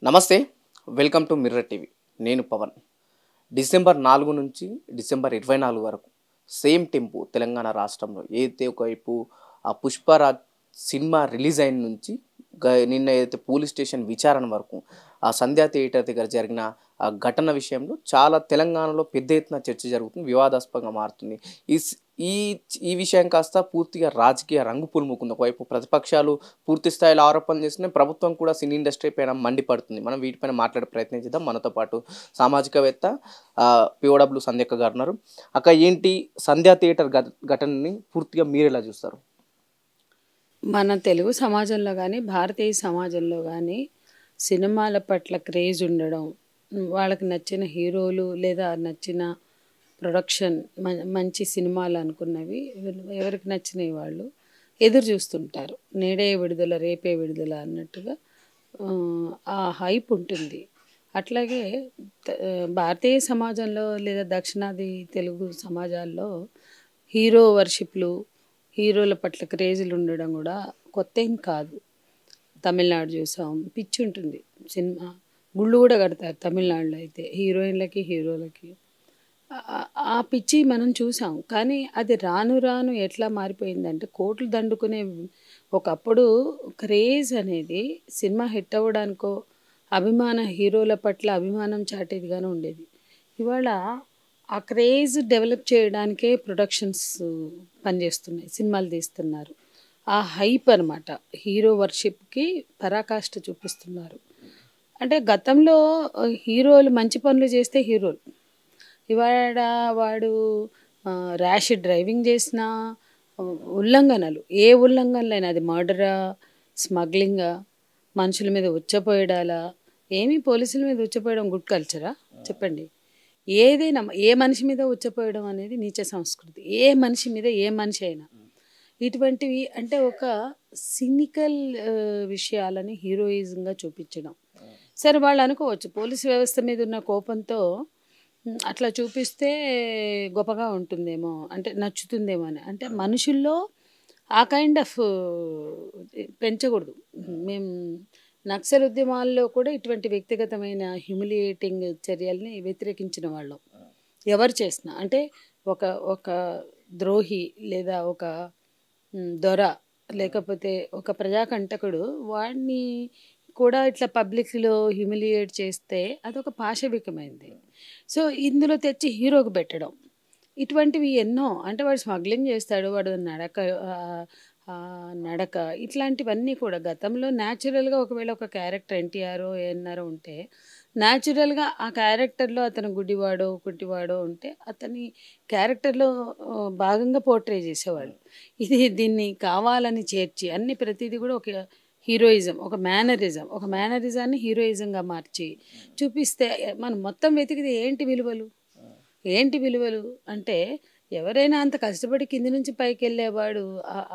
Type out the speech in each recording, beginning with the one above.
నమస్తే. Welcome to mirror TV. నేను Pawan. December 4 నుంచి డిసెంబర్ 24 వరకు సేమ్ టెంపో తెలంగాణ రాష్ట్రంలో ఏదైతే ఒకవైపు ఆ 'పుష్పరాజ్' సినిమా రిలీజ్ అయిన నుంచి నిన్న ఏదైతే పోలీస్ స్టేషన్ విచారణ వరకు ఆ సంధ్యా థియేటర్ దగ్గర జరిగిన ఆ ఘటన విషయంలో చాలా తెలంగాణలో పెద్ద ఎత్తున చర్చ జరుగుతుంది. వివాదాస్పదంగా మారుతుంది. ఈ స్ ఈ ఈ విషయం కాస్త పూర్తిగా రాజకీయ రంగు పులుముకుంది. ఒకవైపు ప్రతిపక్షాలు పూర్తి స్థాయిలో ఆరోపణలు చేస్తున్నాయి. ప్రభుత్వం కూడా సినీ ఇండస్ట్రీ పైన మండిపడుతుంది. మనం వీటిపైన మాట్లాడే ప్రయత్నం చేద్దాం. మనతో పాటు సామాజికవేత్త పిఓడబ్ల్యూ సంధ్యక్క గారు ఉన్నారు. అక్క, ఏంటి సంధ్యా థియేటర్ ఘటనని పూర్తిగా మీరెలా చూస్తారు? మన తెలుగు సమాజంలో కానీ భారతీయ సమాజంలో కానీ సినిమాల పట్ల క్రేజ్ ఉండడం, వాళ్ళకి నచ్చిన హీరోలు లేదా నచ్చిన ప్రొడక్షన్ మంచి సినిమాలు అనుకున్నవి ఎవరికి నచ్చినవి వాళ్ళు ఎదురు చూస్తుంటారు. నేడే విడుదల రేపే విడుదల అన్నట్టుగా ఆ హైప్ ఉంటుంది. అట్లాగే భారతీయ సమాజంలో లేదా దక్షిణాది తెలుగు సమాజాల్లో హీరో వర్షిప్లు, హీరోల పట్ల క్రేజీలు ఉండడం కూడా కొత్త ఏం కాదు. తమిళనాడు చూసాం, పిచ్చి ఉంటుంది. సినిమా గుళ్ళు కూడా కడతారు తమిళనాడులో అయితే హీరోయిన్లకి హీరోలకి. ఆ పిచ్చి మనం చూసాం. కానీ అది రాను రాను ఎట్లా మారిపోయిందంటే కోట్లు దండుకునే ఒకప్పుడు క్రేజ్ అనేది సినిమా హిట్ అవ్వడానికో అభిమాన హీరోల పట్ల అభిమానం చాటేదిగానే ఉండేది. ఇవాళ ఆ క్రేజ్ డెవలప్ చేయడానికే ప్రొడక్షన్స్ పనిచేస్తున్నాయి, సినిమాలు తీస్తున్నారు. ఆ హైప్ అనమాట, హీరో వర్షిప్కి పరాకాష్ట చూపిస్తున్నారు. అంటే గతంలో హీరోలు మంచి పనులు చేస్తే హీరోలు, ఇవాళ వాడు ర్యాష్ డ్రైవింగ్ చేసిన ఉల్లంఘనలు, ఏ ఉల్లంఘనలైనా, అది మర్డరా, స్మగ్లింగా, మనుషుల మీద ఉచ్చపోయడాలా, ఏమీ పోలీసుల మీద ఉచ్చపోయడం గుడ్ కల్చరా చెప్పండి? ఏదైనా ఏ మనిషి మీద ఉచ్చపోయడం అనేది నీచ సంస్కృతి. ఏ మనిషి మీద ఏ మనిషి అయినా ఇటువంటివి అంటే ఒక సినికల్ విషయాలని హీరోయిజంగా చూపించడం. సరే, వాళ్ళు అనుకోవచ్చు పోలీసు వ్యవస్థ మీద ఉన్న కోపంతో అట్లా చూపిస్తే గొప్పగా ఉంటుందేమో, అంటే నచ్చుతుందేమో అని. అంటే మనుషుల్లో ఆ కైండ్ ఆఫ్ పెంచకూడదు. మేము నక్సల్ ఉద్యమాల్లో కూడా ఇటువంటి వ్యక్తిగతమైన హ్యూమిలియేటింగ్ చర్యల్ని వ్యతిరేకించిన వాళ్ళం. ఎవరు చేసినా అంటే ఒక ఒక ద్రోహి లేదా ఒక దొర లేకపోతే ఒక ప్రజాకంటకుడు వాడిని కూడా ఇట్లా పబ్లిక్లో హ్యూమిలియేట్ చేస్తే అదొక పాశవికమైంది. సో ఇందులో తెచ్చి హీరోకి పెట్టడం, ఇటువంటివి ఎన్నో. అంటే వాడు స్మగ్లింగ్ చేస్తాడు, వాడు నడక, ఇట్లాంటివన్నీ కూడా గతంలో న్యాచురల్గా ఒకవేళ ఒక క్యారెక్టర్ ఎన్టీఆర్ ఏఎన్ఆర్ ఉంటే న్యాచురల్గా ఆ క్యారెక్టర్లో అతను గుడ్డివాడో కుంటివాడో ఉంటే అతని క్యారెక్టర్లో భాగంగా పోర్ట్రే చేసేవాళ్ళు. దీన్ని కావాలని చేర్చి అన్ని ప్రతిదీ కూడా ఒక హీరోయిజం, ఒక మేనరిజాన్ని హీరోయిజంగా మార్చి చూపిస్తే మనం మొత్తం వెతికితే ఏంటి విలువలు అంటే ఎవరైనా అంత కష్టపడి కింది నుంచి పైకి వెళ్ళేవాడు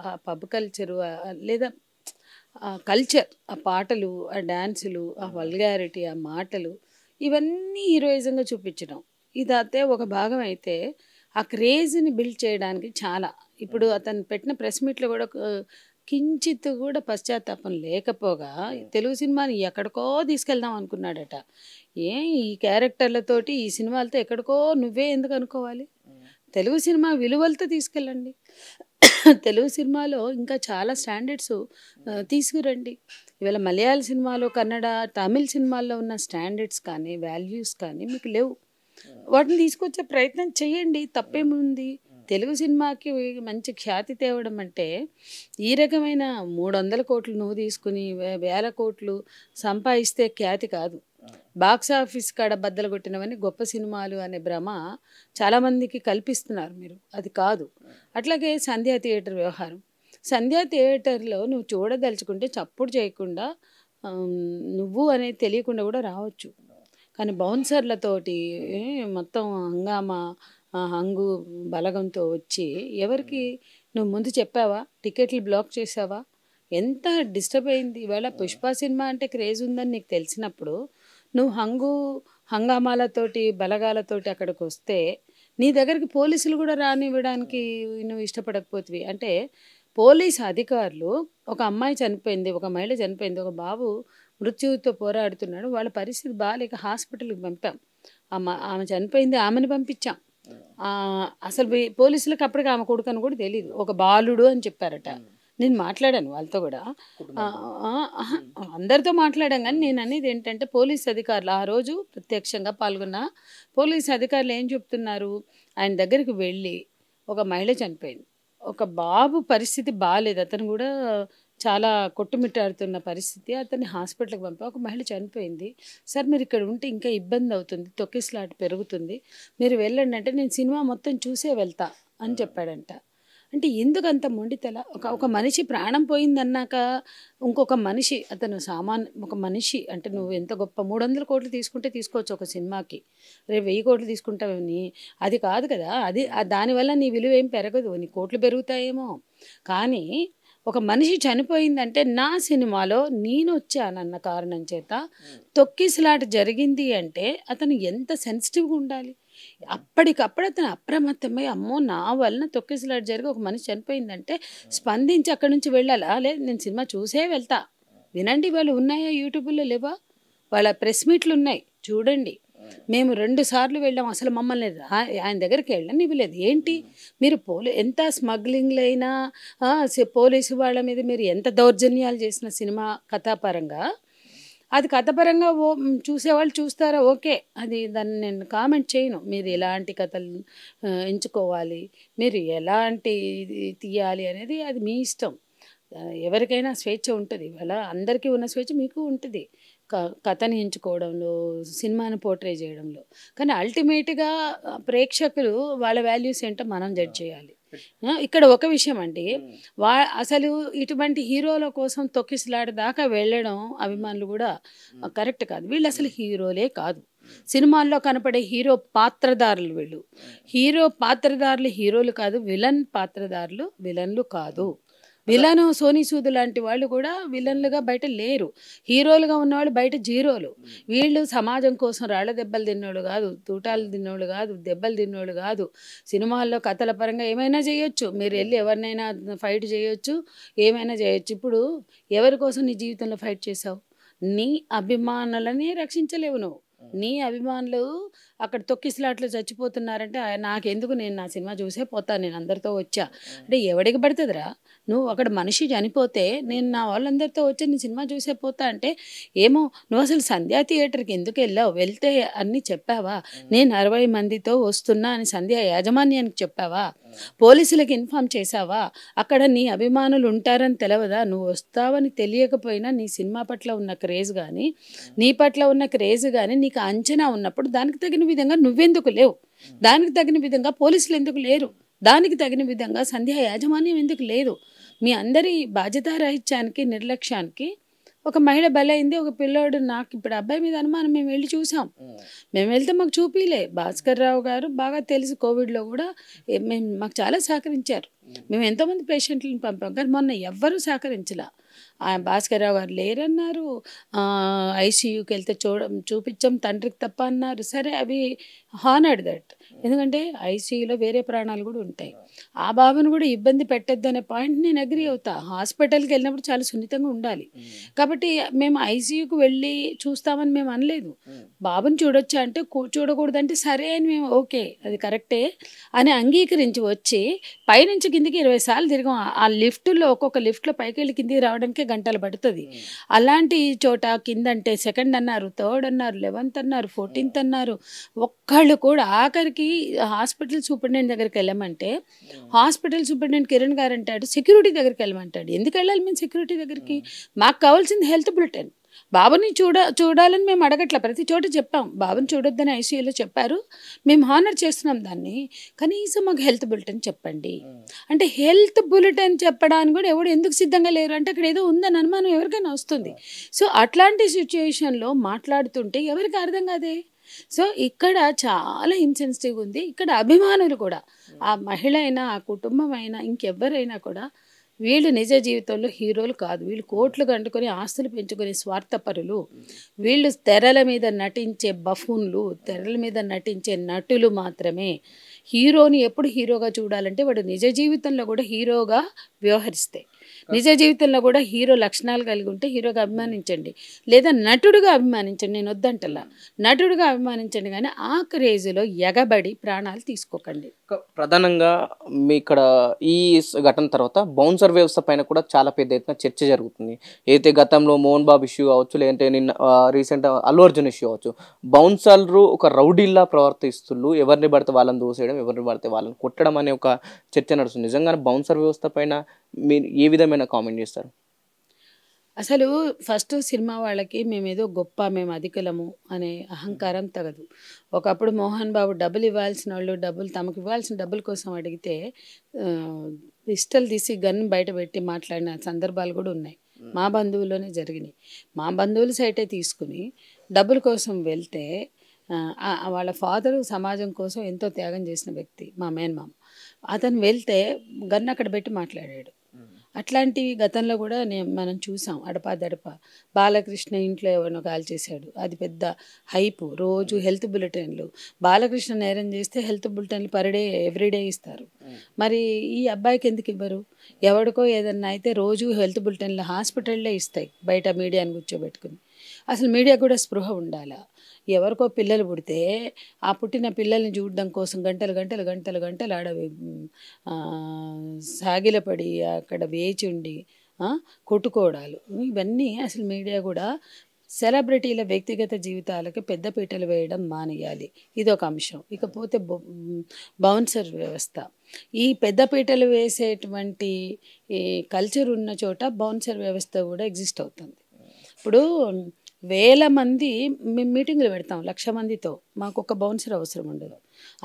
ఆ పబ్ కల్చరు లేదా ఆ కల్చర్, ఆ పాటలు, ఆ డ్యాన్సులు, ఆ వల్గారిటీ, ఆ మాటలు, ఇవన్నీ హీరోయిజంగా చూపించడం ఇదైతే ఒక భాగం అయితే ఆ క్రేజ్ని బిల్డ్ చేయడానికి చాలా. ఇప్పుడు అతను పెట్టిన ప్రెస్ మీట్లో కూడా కించిత్ కూడా పశ్చాత్తాపం లేకపోగా తెలుగు సినిమాని ఎక్కడికో తీసుకెళ్దాం అనుకున్నాడట. ఈ క్యారెక్టర్లతోటి ఈ సినిమాలతో ఎక్కడికో నువ్వే ఎందుకు అనుకోవాలి? తెలుగు సినిమా విలువలతో తీసుకెళ్ళండి. తెలుగు సినిమాలో ఇంకా చాలా స్టాండర్డ్స్ తీసుకురండి. ఇవాళ మలయాళ సినిమాలో, కన్నడ, తమిళ్ సినిమాల్లో ఉన్న స్టాండర్డ్స్ కానీ వాల్యూస్ కానీ మీకు లేవు. వాటిని తీసుకొచ్చే ప్రయత్నం చేయండి, తప్పేముంది? తెలుగు సినిమాకి మంచి ఖ్యాతి తేవడం అంటే ఈ రకమైన 300 కోట్లు నువ్వు తీసుకుని 1000 కోట్లు సంపాదిస్తే ఖ్యాతి కాదు. బాక్స్ ఆఫీస్ కాడ బద్దలు కొట్టినవన్నీ గొప్ప సినిమాలు అనే భ్రమ చాలామందికి కల్పిస్తున్నారు మీరు, అది కాదు. అట్లాగే సంధ్యా థియేటర్ వ్యవహారం, సంధ్యా థియేటర్లో నువ్వు చూడదలుచుకుంటే చప్పుడు చేయకుండా నువ్వు అనేది తెలియకుండా కూడా రావచ్చు. కానీ బౌన్సర్లతోటి మొత్తం హంగామా హంగు బలగంతో వచ్చి ఎవరికి నువ్వు ముందు చెప్పావా? టికెట్లు బ్లాక్ చేసావా? ఎంత డిస్టర్బ్ అయింది. ఇవాళ పుష్ప సినిమా అంటే క్రేజ్ ఉందని నీకు తెలిసినప్పుడు నువ్వు హంగామాలతోటి బలగాలతోటి అక్కడికి వస్తే నీ దగ్గరికి పోలీసులు కూడా రానివ్వడానికి నువ్వు ఇష్టపడకపోతివి. అంటే పోలీసు అధికారులు ఒక అమ్మాయి చనిపోయింది, ఒక మహిళ చనిపోయింది, ఒక బాబు మృత్యువుతో పోరాడుతున్నాడు. వాళ్ళ పరిస్థితి బాగాలేక హాస్పిటల్కి పంపాం. ఆమె చనిపోయింది, ఆమెను పంపించాం. అసలు పోలీసులకు అప్పటికి ఆమె కొడుకని కూడా తెలియదు, ఒక బాలుడు అని చెప్పారట. నేను మాట్లాడాను వాళ్ళతో కూడా, అందరితో మాట్లాడాం. కానీ నేను అనేది ఏంటంటే పోలీస్ అధికారులు ఆ రోజు ప్రత్యక్షంగా పాల్గొన్న పోలీస్ అధికారులు ఏం చెప్తున్నారు, ఆయన దగ్గరికి వెళ్ళి ఒక మహిళ చనిపోయింది, ఒక బాబు పరిస్థితి బాగాలేదు, అతను కూడా చాలా కొట్టుమిట్టాడుతున్న పరిస్థితి, అతన్ని హాస్పిటల్కి పంపా, ఒక మహిళ చనిపోయింది సార్, మీరు ఇక్కడ ఉంటే ఇంకా ఇబ్బంది అవుతుంది, తొక్కిసలాట పెరుగుతుంది, మీరు వెళ్ళండి అంటే నేను సినిమా మొత్తం చూసే వెళ్తా అని చెప్పాడంట. అంటే ఎందుకు అంత మొండితెల? ఒక మనిషి ప్రాణం పోయిందన్నాక ఇంకొక మనిషి, అతను ఒక మనిషి అంటే నువ్వు ఎంత గొప్ప 300 కోట్లు తీసుకుంటే తీసుకోవచ్చు ఒక సినిమాకి, రేపు 1000 కోట్లు తీసుకుంటావని అది కాదు కదా. దానివల్ల నీ విలువ ఏం పెరగదు, నీ కోట్లు పెరుగుతాయేమో. కానీ ఒక మనిషి చనిపోయిందంటే నా సినిమాలో నేను వచ్చానన్న కారణం చేత తొక్కిసలాట జరిగింది అంటే అతను ఎంత సెన్సిటివ్గా ఉండాలి. అప్పటికప్పుడు అతను అప్రమత్తమై అమ్మో నా వలన తొక్కిసలాట జరిగి ఒక మనిషి చనిపోయిందంటే స్పందించి అక్కడి నుంచి వెళ్ళాలా? లేదు నేను సినిమా చూసే వెళ్తా. వినండి, వాళ్ళు ఉన్నాయా యూట్యూబ్లో లేవా, వాళ్ళ ప్రెస్ మీట్లు ఉన్నాయి చూడండి. మేము 2 సార్లు వెళ్ళాం, అసలు మమ్మల్ని ఆయన దగ్గరికి వెళ్ళని ఇవ్వలేదు. ఏంటి మీరు ఎంత స్మగ్లింగ్లు అయినా పోలీసు వాళ్ళ మీద మీరు ఎంత దౌర్జన్యాలు చేసిన సినిమా కథాపరంగా, అది కథపరంగా చూసేవాళ్ళు చూస్తారా, ఓకే, దాన్ని నేను కామెంట్ చేయను. మీరు ఎలాంటి కథలు ఎంచుకోవాలి, మీరు ఎలాంటి తీయాలి అనేది అది మీ ఇష్టం. ఎవరికైనా స్వేచ్ఛ ఉంటుంది, అలా అందరికీ ఉన్న స్వేచ్ఛ మీకు ఉంటుంది కథని ఎంచుకోవడంలో, సినిమాని పోర్ట్రే చేయడంలో. కానీ అల్టిమేట్గా ప్రేక్షకులు వాళ్ళ వాల్యూస్ ఏంటో మనం జడ్జ్ చేయాలి. ఇక్కడ ఒక విషయం అండి, అసలు ఇటువంటి హీరోల కోసం తొక్కిసలాట దాకా వెళ్ళడం అభిమానులు కూడా కరెక్ట్ కాదు. వీళ్ళు అసలు హీరోలే కాదు, సినిమాల్లో కనపడే హీరో పాత్రధారులు. వీళ్ళు హీరో పాత్రధారులు హీరోలు కాదు, విలన్ పాత్రధారులు విలన్లు కాదు. విలను సోనీ సూద్ లాంటి వాళ్ళు కూడా విలన్లుగా బయట లేరు, హీరోలుగా ఉన్నవాళ్ళు బయట జీరోలు. వీళ్ళు సమాజం కోసం రాళ్ల దెబ్బలు తిన్నోళ్ళు కాదు, తూటాలు తిన్నోళ్ళు కాదు, దెబ్బలు తిన్నోళ్ళు కాదు. సినిమాల్లో కథల పరంగా ఏమైనా చేయొచ్చు, మీరు వెళ్ళి ఎవరినైనా ఫైట్ చేయొచ్చు, ఏమైనా చేయొచ్చు. ఇప్పుడు ఎవరి కోసం నీ జీవితంలో ఫైట్ చేసావు? నీ అభిమానులని రక్షించలేవు నువ్వు. నీ అభిమానులు అక్కడ తొక్కిసలాట్లు చచ్చిపోతున్నారంటే నాకెందుకు, నేను నా సినిమా చూసే పోతాను, నేను అందరితో వచ్చా అంటే ఎవడికి పడుతుందిరా? నువ్వు అక్కడ మనిషి చనిపోతే నేను నా వాళ్ళందరితో వచ్చి నీ సినిమా చూసే పోతా అంటే ఏమో. నువ్వు అసలు సంధ్యా థియేటర్కి ఎందుకు వెళ్ళావు? వెళ్తే అన్నీ చెప్పావా? నేను 60 మందితో వస్తున్నా అని సంధ్యా యాజమాన్యానికి చెప్పావా? పోలీసులకు ఇన్ఫామ్ చేసావా? అక్కడ నీ అభిమానులు ఉంటారని తెలియదా? నువ్వు వస్తావని తెలియకపోయినా నీ సినిమా పట్ల ఉన్న క్రేజ్ కానీ, నీ పట్ల ఉన్న క్రేజ్ కానీ నీకు అంచనా ఉన్నప్పుడు దానికి తగిన విధంగా నువ్వెందుకు లేవు? దానికి తగిన విధంగా పోలీసులు ఎందుకు లేరు? దానికి తగిన విధంగా సంధ్యా యాజమాన్యం ఎందుకు లేదు? మీ అందరి బాధ్యతారాహిత్యానికి, నిర్లక్ష్యానికి ఒక మహిళ బలైంది, ఒక పిల్లోడు. నాకు ఇప్పుడు అబ్బాయి మీద అనుమానం, మేము వెళ్ళి చూసాం. మేము వెళ్తే మాకు చూపిలే. భాస్కర్ రావు గారు బాగా తెలుసు, కోవిడ్లో కూడా మాకు చాలా సహకరించారు. మేము ఎంతోమంది పేషెంట్లను పంపాం, కానీ మొన్న ఎవ్వరూ సహకరించలా. భాస్కర్ రావు గారు లేరన్నారు, ఐసీయూకి వెళ్తే చూపించాం తండ్రికి తప్ప అన్నారు. సరే, అవి హానర్డ్ దట్, ఎందుకంటే ఐసీయూలో వేరే ప్రాణాలు కూడా ఉంటాయి. ఆ బాబును కూడా ఇబ్బంది పెట్టద్దు అనే పాయింట్ నేను అగ్రీ అవుతా. హాస్పిటల్కి వెళ్ళినప్పుడు చాలా సున్నితంగా ఉండాలి. కాబట్టి మేము ఐసీయూకి వెళ్ళి చూస్తామని మేము అనలేదు. బాబుని చూడొచ్చా అంటే చూడకూడదంటే సరే అని మేము ఓకే అది కరెక్టే అని అంగీకరించి వచ్చి పైనుంచి కిందికి 20 సార్లు తిరిగాం. ఆ లిఫ్ట్లో ఒక్కొక్క లిఫ్ట్లో పైకి వెళ్ళి కిందికి రావడానికి గంటలు పడుతుంది. అలాంటి చోట కిందంటే సెకండ్ అన్నారు, థర్డ్ అన్నారు, 11th అన్నారు, 14th అన్నారు. ఒక్కళ్ళు కూడా ఆఖరికి హాస్పిటల్ సూపరింటెండెంట్ దగ్గరికి వెళ్ళమంటే హాస్పిటల్ సూపరింటెండెంట్ కిరణ్ గారు అంటాడు సెక్యూరిటీ దగ్గరికి వెళ్ళమంటాడు. ఎందుకు వెళ్ళాలి మేము సెక్యూరిటీ దగ్గరికి? మాకు కావాల్సింది హెల్త్ బులెటిన్. బాబుని చూడాలని మేము అడగట్లా, ప్రతి చోట చెప్పాం. బాబుని చూడొద్దని ఐసీయూలో చెప్పారు, మేము హానర్ చేస్తున్నాం దాన్ని. కనీసం మాకు హెల్త్ బులెటిన్ చెప్పండి అంటే హెల్త్ బులెటిన్ చెప్పడానికి కూడా ఎవడు ఎందుకు సిద్ధంగా లేరు అంటే అక్కడ ఏదో ఉందని అనుమానం ఎవరికైనా వస్తుంది. సో అట్లాంటి సిచ్యుయేషన్లో మాట్లాడుతుంటే ఎవరికి అర్థం కాదే. సో ఇక్కడ చాలా ఇన్సెన్సిటివ్ ఉంది. ఇక్కడ అభిమానులు కూడా, ఆ మహిళ అయినా ఆ కుటుంబం అయినా ఇంకెవ్వరైనా కూడా వీళ్ళు నిజ జీవితంలో హీరోలు కాదు. వీళ్ళు కోట్లు కంటుకొని ఆస్తులు పెంచుకొని స్వార్థపరులు. వీళ్ళు తెరల మీద నటించే బఫూన్లు, తెరల మీద నటించే నటులు మాత్రమే. హీరోని ఎప్పుడు హీరోగా చూడాలంటే వాడు నిజ జీవితంలో కూడా హీరోగా వ్యవహరిస్తే, నిజ జీవితంలో కూడా హీరో లక్షణాలు కలిగి ఉంటే హీరోగా అభిమానించండి, లేదా నటుడుగా అభిమానించండి. నేను వద్దంటలా, నటుడుగా అభిమానించండి, కానీ ఆ క్రేజ్లో ఎగబడి ప్రాణాలు తీసుకోకండి. ప్రధానంగా మీ ఇక్కడ ఈ ఘటన తర్వాత బౌన్సర్ వ్యవస్థ పైన కూడా చాలా పెద్ద ఎత్తున చర్చ జరుగుతుంది. అయితే గతంలో మోహన్ బాబు ఇష్యూ కావచ్చు, లేదంటే నిన్న రీసెంట్ అల్లు అర్జున్ ఇష్యూ కావచ్చు, బౌన్సర్లు ఒక రౌడీల్లా ప్రవర్తిస్తుళ్ళు, ఎవరిని పడితే వాళ్ళని దూసేయడం, ఎవరిని పడితే వాళ్ళని కొట్టడం అనే ఒక చర్చ నడుస్తుంది. నిజంగానే బౌన్సర్ వ్యవస్థ పైన మీరు ఏ విధమైన కామెంట్ చేస్తారు? అసలు ఫస్ట్ సినిమా వాళ్ళకి మేమేదో గొప్ప, మేము అధికులము అనే అహంకారం తగదు. ఒకప్పుడు మోహన్ బాబు డబ్బులు ఇవ్వాల్సిన వాళ్ళు డబ్బులు, తమకు ఇవ్వాల్సిన డబ్బుల కోసం అడిగితే పిస్టల్ తీసి గన్ బయట పెట్టి మాట్లాడిన సందర్భాలు కూడా ఉన్నాయి. మా బంధువుల్లోనే జరిగినాయి. మా బంధువుల సైటే తీసుకుని డబ్బుల కోసం వెళ్తే వాళ్ళ ఫాదరు సమాజం కోసం ఎంతో త్యాగం చేసిన వ్యక్తి, మా మేనమామ. అతను వెళ్తే గన్ అక్కడ పెట్టి మాట్లాడాడు. అట్లాంటివి గతంలో కూడా మనం చూసాం. అడపాదడప బాలకృష్ణ ఇంట్లో ఎవరినో కాల్ చేశాడు, అది పెద్ద హైపు. రోజు హెల్త్ బులెటిన్లు, బాలకృష్ణ నేరం చేస్తే హెల్త్ బులెటిన్లు పర్ డే ఎవ్రీడే ఇస్తారు. మరి ఈ అబ్బాయికి ఎందుకు ఇవ్వరు? ఎవడికో ఏదన్నా అయితే రోజు హెల్త్ బులెటిన్లు హాస్పిటల్లే ఇస్తాయి, బయట మీడియాని కూర్చోబెట్టుకుని. అసలు మీడియా కూడా స్పృహ ఉండాలా? ఎవరికో పిల్లలు పుడితే ఆ పుట్టిన పిల్లల్ని చూడడం కోసం గంటలు గంటలు గంటలు గంటలు ఆడ సాగిలపడి అక్కడ వేచి ఉండి కొట్టుకోవడాలు, ఇవన్నీ అసలు మీడియా కూడా సెలబ్రిటీల వ్యక్తిగత జీవితాలకి పెద్దపీటలు వేయడం మానేయాలి. ఇదొక అంశం. ఇకపోతే బౌన్సర్ వ్యవస్థ, ఈ పెద్దపీటలు వేసేటువంటి ఈ కల్చర్ ఉన్న చోట బౌన్సర్ వ్యవస్థ కూడా ఎగ్జిస్ట్ అవుతుంది. ఇప్పుడు వేల మంది మేము మీటింగ్లు పెడతాం, 1,00,000 మందితో, మాకు ఒక బౌన్సర్ అవసరం ఉండదు.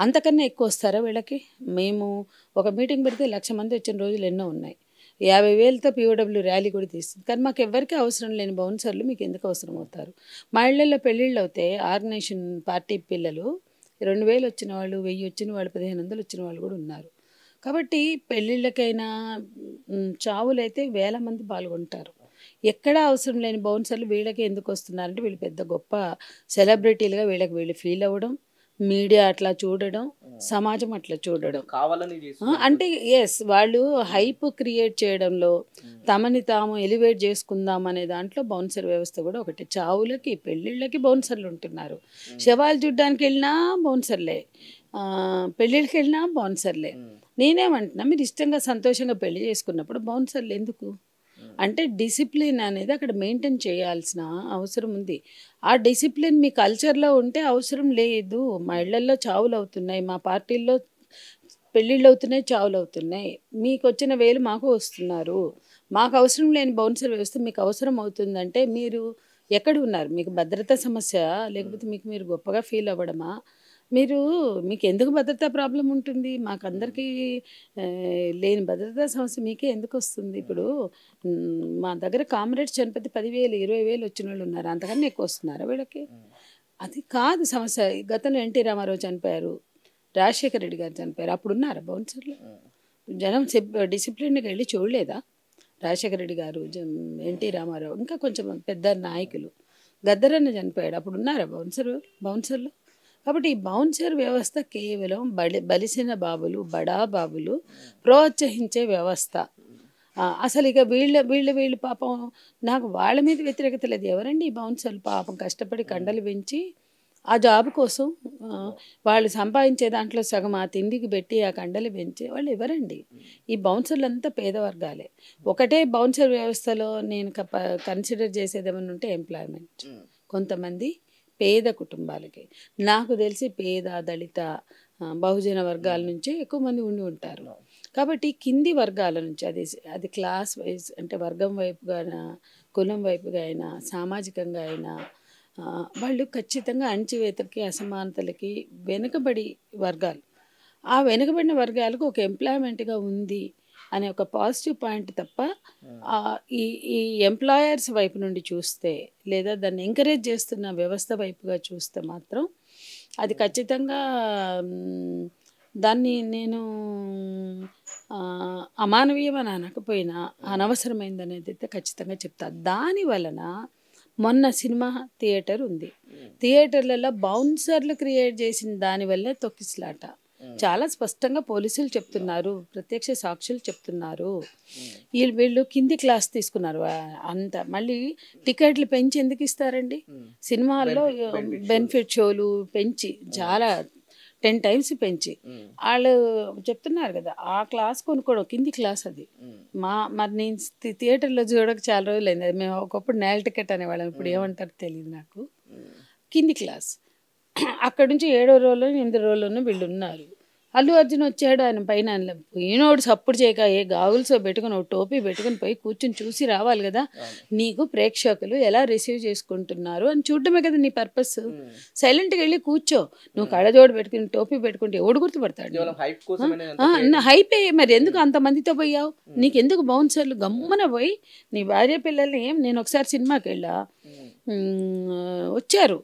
అంతకన్నా ఎక్కువ వస్తారా వీళ్ళకి? మేము ఒక మీటింగ్ పెడితే 1,00,000 మంది వచ్చిన రోజులు ఎన్నో ఉన్నాయి. 50,000తో పీఓడబ్ల్యూ ర్యాలీ కూడా తీస్తుంది. కానీ మాకు ఎవరికి అవసరం లేని బౌన్సర్లు మీకు ఎందుకు అవసరం అవుతారు? మా ఇళ్లలో పెళ్ళిళ్ళు అవుతే ఆర్గనైజేషన్ పార్టీ పిల్లలు 2,000 వచ్చిన వాళ్ళు, 1,000 వచ్చిన వాళ్ళు, 1,500 వచ్చిన వాళ్ళు కూడా ఉన్నారు. కాబట్టి పెళ్ళిళ్ళకైనా చావులైతే వేల మంది పాల్గొంటారు. ఎక్కడా అవసరం లేని బౌన్సర్లు వీళ్ళకి ఎందుకు వస్తున్నారంటే వీళ్ళు పెద్ద గొప్ప సెలబ్రిటీలుగా వీళ్ళు ఫీల్ అవ్వడం, మీడియా అట్లా చూడడం, సమాజం అట్లా చూడడం కావాలని అంటే ఎస్, వాళ్ళు హైప్ క్రియేట్ చేయడంలో తమని తాము ఎలివేట్ చేసుకుందాం అనే దాంట్లో బౌన్సర్ వ్యవస్థ కూడా ఒకటి. చావులకి, పెళ్ళిళ్ళకి బౌన్సర్లు ఉంటున్నారు. శవాలు చూడ్డానికి వెళ్ళినా బౌన్సర్లే, పెళ్ళిళ్ళకి వెళ్ళినా బౌన్సర్లే. నేనేమంటున్నా, మీరు ఇష్టంగా సంతోషంగా పెళ్లి చేసుకున్నప్పుడు బౌన్సర్లు ఎందుకు? అంటే డిసిప్లిన్ అనేది అక్కడ మెయింటైన్ చేయాల్సిన అవసరం ఉంది. ఆ డిసిప్లిన్ మీ కల్చర్లో ఉంటే అవసరం లేదు. మా ఇళ్లల్లో చావులు అవుతున్నాయి, మా పార్టీల్లో పెళ్ళిళ్ళు అవుతున్నాయి, చావులు అవుతున్నాయి, మీకు వచ్చిన వేలు మాకు వస్తున్నారు. మాకు అవసరం లేని బౌన్సర్ వ్యవస్థ మీకు అవసరం అవుతుందంటే మీరు ఎక్కడ ఉన్నారు? మీకు భద్రతా సమస్య, లేకపోతే మీరు గొప్పగా ఫీల్ అవ్వడమా? మీకు ఎందుకు భద్రతా ప్రాబ్లం ఉంటుంది? మాకందరికీ లేని భద్రతా సమస్య మీకే ఎందుకు వస్తుంది? ఇప్పుడు మా దగ్గర కామ్రేడ్స్ చనిపోతే 10,000, 20,000 వచ్చిన వాళ్ళు ఉన్నారు. అంతకన్నా ఎక్కువ వస్తున్నారా వీళ్ళకి? అది కాదు సమస్య. గతంలో ఎన్టీ రామారావు చనిపోయారు, రాజశేఖర రెడ్డి గారు చనిపోయారు, అప్పుడు ఉన్నారా బౌన్సర్లు? జనం డిసిప్లిన్గా వెళ్ళి చూడలేదా? రాజశేఖర రెడ్డి గారు, ఎన్టీ రామారావు, ఇంకా కొంచెం పెద్ద నాయకులు, గద్దరన్న చనిపోయాడు, అప్పుడు ఉన్నారా బౌన్సర్లు? కాబట్టి ఈ బౌన్సర్ వ్యవస్థ కేవలం బలిసిన బాబులు, బడా బాబులు ప్రోత్సహించే వ్యవస్థ. అసలు ఇక వీళ్ళు పాపం, నాకు వాళ్ళ మీద వ్యతిరేకత లేదు. ఎవరండి ఈ బౌన్సర్లు? పాపం కష్టపడి కండలు పెంచి ఆ జాబ్ కోసం వాళ్ళు సంపాదించే దాంట్లో సగం ఆ తిండికి పెట్టి ఆ కండలు పెంచే వాళ్ళు ఎవరండి? ఈ బౌన్సర్లు అంతా పేద వర్గాలే. ఒకటే బౌన్సర్ వ్యవస్థలో నేను కన్సిడర్ చేసేది ఏమన్నా ఉంటే ఎంప్లాయ్మెంట్. కొంతమంది పేద కుటుంబాలకి, నాకు తెలిసి పేద, దళిత, బహుజన వర్గాల నుంచి ఎక్కువ మంది ఉండి ఉంటారు. కాబట్టి కింది వర్గాల నుంచి, అది క్లాస్ వైజ్ అంటే వర్గం వైపుగా అయినా, కులం వైపుగా అయినా, సామాజికంగా అయినా, వాళ్ళు ఖచ్చితంగా అణచివేతలకి, అసమానతలకి వెనుకబడి వర్గాలు. ఆ వెనుకబడిన వర్గాలకు ఒక ఎంప్లాయ్మెంట్గా ఉంది అనే ఒక పాజిటివ్ పాయింట్ తప్ప ఈ ఎంప్లాయర్స్ వైపు నుండి చూస్తే, లేదా దాన్ని ఎంకరేజ్ చేస్తున్న వ్యవస్థ వైపుగా చూస్తే మాత్రం అది ఖచ్చితంగా దాన్ని నేను అమానవీయం అని అనకపోయినా అనవసరమైంది అనేది అయితే ఖచ్చితంగా చెప్తాను. దాని వలన మొన్న సినిమా థియేటర్ ఉంది, థియేటర్లలో బౌన్సర్లు క్రియేట్ చేసిన దానివల్లే తొక్కిసలాట. చాలా స్పష్టంగా పోలీసులు చెప్తున్నారు, ప్రత్యక్ష సాక్షులు చెప్తున్నారు. వీళ్ళు కింది క్లాస్ తీసుకున్నారు. అంత మళ్ళీ టికెట్లు పెంచి ఎందుకు ఇస్తారండి? సినిమాల్లో బెనిఫిట్ షోలు పెంచి చాలా 10 times పెంచి వాళ్ళు చెప్తున్నారు కదా, ఆ క్లాస్ కొనుక్కోవడం కింది క్లాస్ అది. మరి నేను థియేటర్లో చూడక చాలా రోజులైంది. మేము ఒకప్పుడు నేల టికెట్ అనేవాళ్ళం, ఇప్పుడు ఏమంటారు తెలియదు నాకు. కింది క్లాస్ అక్కడ నుంచి 7వ రోజులో 8వ రోజుల్లోనూ వీళ్ళు ఉన్నారు. అల్లు అర్జున్ వచ్చాడు, ఆయన పైన ఈయనోడు సప్పుడు చేయక ఏ గాగుల్సో పెట్టుకుని ఒక టోపీ పెట్టుకుని పోయి కూర్చొని చూసి రావాలి కదా. నీకు ప్రేక్షకులు ఎలా రిసీవ్ చేసుకుంటున్నారు అని చూడటమే కదా నీ పర్పస్. సైలెంట్గా వెళ్ళి కూర్చో. నువ్వు కళ్ళజోడు పెట్టుకుని టోపీ పెట్టుకుంటే ఎవడు గుర్తుపడతాడు? హైపే. మరి ఎందుకు అంతమందితో పోయావు? నీకెందుకు బౌన్సర్లు? గమ్మున పోయి నీ భార్య పిల్లల్ని నేను ఒకసారి సినిమాకి వెళ్ళా, వచ్చారు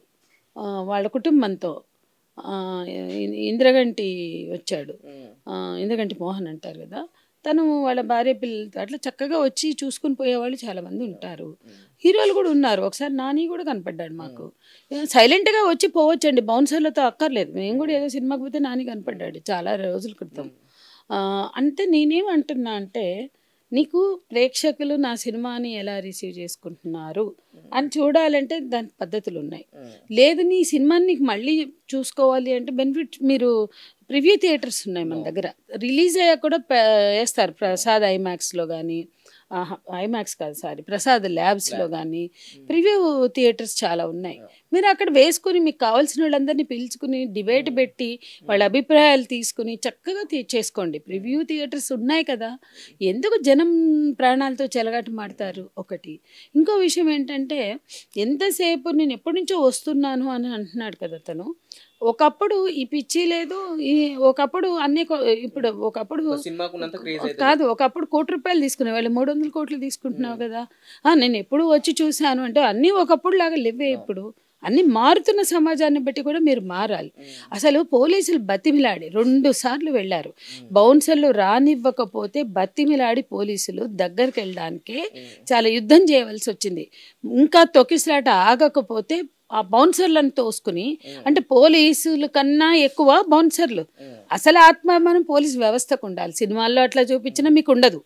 వాళ్ళ కుటుంబంతో. ఇంద్రగంటి వచ్చాడు, ఇంద్రగంటి మోహన్ అంటారు కదా, తను వాళ్ళ భార్య పిల్లలతో అట్లా చక్కగా వచ్చి చూసుకుని పోయేవాళ్ళు చాలామంది ఉంటారు. హీరోలు కూడా ఉన్నారు. ఒకసారి నాని కూడా కనపడ్డాడు మాకు. సైలెంట్గా వచ్చి పోవచ్చండి, బౌన్సర్లతో అక్కర్లేదు. మేము కూడా ఏదో సినిమాకి పోతే నాని కనపడ్డాడు చాలా రోజుల క్రితం. అంటే నేనేమంటున్నా అంటే, నీకు ప్రేక్షకులు నా సినిమాని ఎలా రిసీవ్ చేసుకుంటున్నారు అని చూడాలంటే దాని పద్ధతులు ఉన్నాయి. లేదు నీ సినిమాని నీకు మళ్ళీ చూసుకోవాలి అంటే బెనిఫిట్, మీరు ప్రివ్యూ థియేటర్స్ ఉన్నాయి మన దగ్గర. రిలీజ్ అయ్యాక కూడా వేస్తారు. ప్రసాద్ ఐమాక్స్లో కానీ, ఐమాక్స్ కాదు సారీ, ప్రసాద్ ల్యాబ్స్లో కానీ ప్రివ్యూ థియేటర్స్ చాలా ఉన్నాయి. మీరు అక్కడ వేసుకుని మీకు కావాల్సిన వాళ్ళందరినీ పిలుచుకుని డిబేట్ పెట్టి వాళ్ళ అభిప్రాయాలు తీసుకుని చక్కగా చేసుకోండి. ప్రివ్యూ థియేటర్స్ ఉన్నాయి కదా, ఎందుకు జనం ప్రాణాలతో చెలగాట మాడతారు? ఒకటి. ఇంకో విషయం ఏంటంటే, ఎంతసేపు నేను ఎప్పటి నుంచో వస్తున్నాను అని అంటున్నాడు కదా తను. ఒకప్పుడు ఈ పిచ్చి లేదు, ఒకప్పుడు అన్ని ఇప్పుడు ఒకప్పుడు కాదు, ఒకప్పుడు ₹1 తీసుకునేవాళ్ళు, 300 కోట్లు తీసుకుంటున్నావు కదా. నేను ఎప్పుడు వచ్చి చూశాను అంటే అన్నీ ఒకప్పుడు లాగా లేవే. ఇప్పుడు అన్నీ మారుతున్న సమాజాన్ని బట్టి కూడా మీరు మారాలి. అసలు పోలీసులు బతిమిలాడి 2 సార్లు వెళ్ళారు. బౌన్సర్లు రానివ్వకపోతే బతిమిలాడి పోలీసులు దగ్గరికి వెళ్ళడానికే చాలా యుద్ధం చేయవలసి వచ్చింది. ఇంకా తొక్కిసలాట ఆగకపోతే ఆ బౌన్సర్లను తోసుకుని, అంటే పోలీసుల కన్నా ఎక్కువ బౌన్సర్లు. అసలు ఆత్మాభిమానం పోలీసు వ్యవస్థకు ఉండాలి. సినిమాల్లో అట్లా చూపించినా మీకు ఉండదు.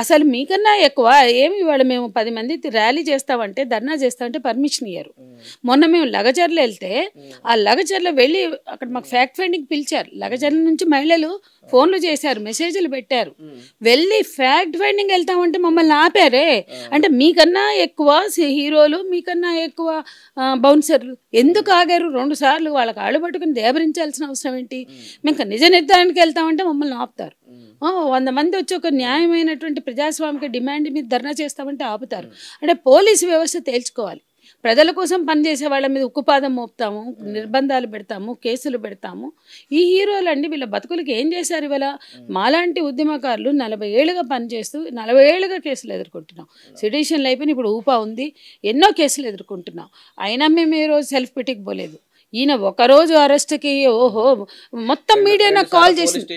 అసలు మీకన్నా ఎక్కువ ఏమి ఇవాళ మేము 10 మంది ర్యాలీ చేస్తామంటే, ధర్నా చేస్తామంటే పర్మిషన్ ఇయ్యరు. మొన్న మేము లగచర్ల వెళ్తే ఆ లగచర్ల వెళ్ళి అక్కడ మాకు ఫ్యాక్ట్ ఫైండింగ్ పిలిచారు. లగచర్ల నుంచి మహిళలు ఫోన్లు చేశారు, మెసేజ్లు పెట్టారు. వెళ్ళి ఫ్యాక్ట్ ఫైండింగ్ వెళ్తామంటే మమ్మల్ని ఆపారే. అంటే మీకన్నా ఎక్కువ హీరోలు, మీకన్నా ఎక్కువ బౌన్సర్లు ఎందుకు ఆగారు? 2 సార్లు వాళ్ళ కాళ్ళు పట్టుకుని దేబరించాల్సిన అవసరం ఏంటి? మేము నిజ నిర్ధారణకి వెళ్తామంటే మమ్మల్ని ఆపుతారు. 100 మంది వచ్చి ఒక న్యాయమైనటువంటి ప్రజాస్వామిక డిమాండ్ మీద ధర్నా చేస్తామంటే ఆపుతారు. అంటే పోలీసు వ్యవస్థ తేల్చుకోవాలి. ప్రజల కోసం పనిచేసే వాళ్ళ మీద ఉక్కుపాదం మోపుతాము, నిర్బంధాలు పెడతాము, కేసులు పెడతాము. ఈ హీరోలు అండి వీళ్ళ బతుకులకి ఏం చేశారు? ఇవాళ మాలాంటి ఉద్యమకారులు 40 ఏళ్ళుగా పనిచేస్తూ 40 ఏళ్ళుగా కేసులు ఎదుర్కొంటున్నాం. సిడిషన్లు అయిపోయిన ఇప్పుడు ఊపా ఉంది, ఎన్నో కేసులు ఎదుర్కొంటున్నాం. అయినా మేము ఏ రోజు సెల్ఫ్ పిటికి పోలేదు. ఈయన ఒకరోజు అరెస్ట్కి ఓహో మొత్తం మీడియా నాకు కాల్ చేసింది.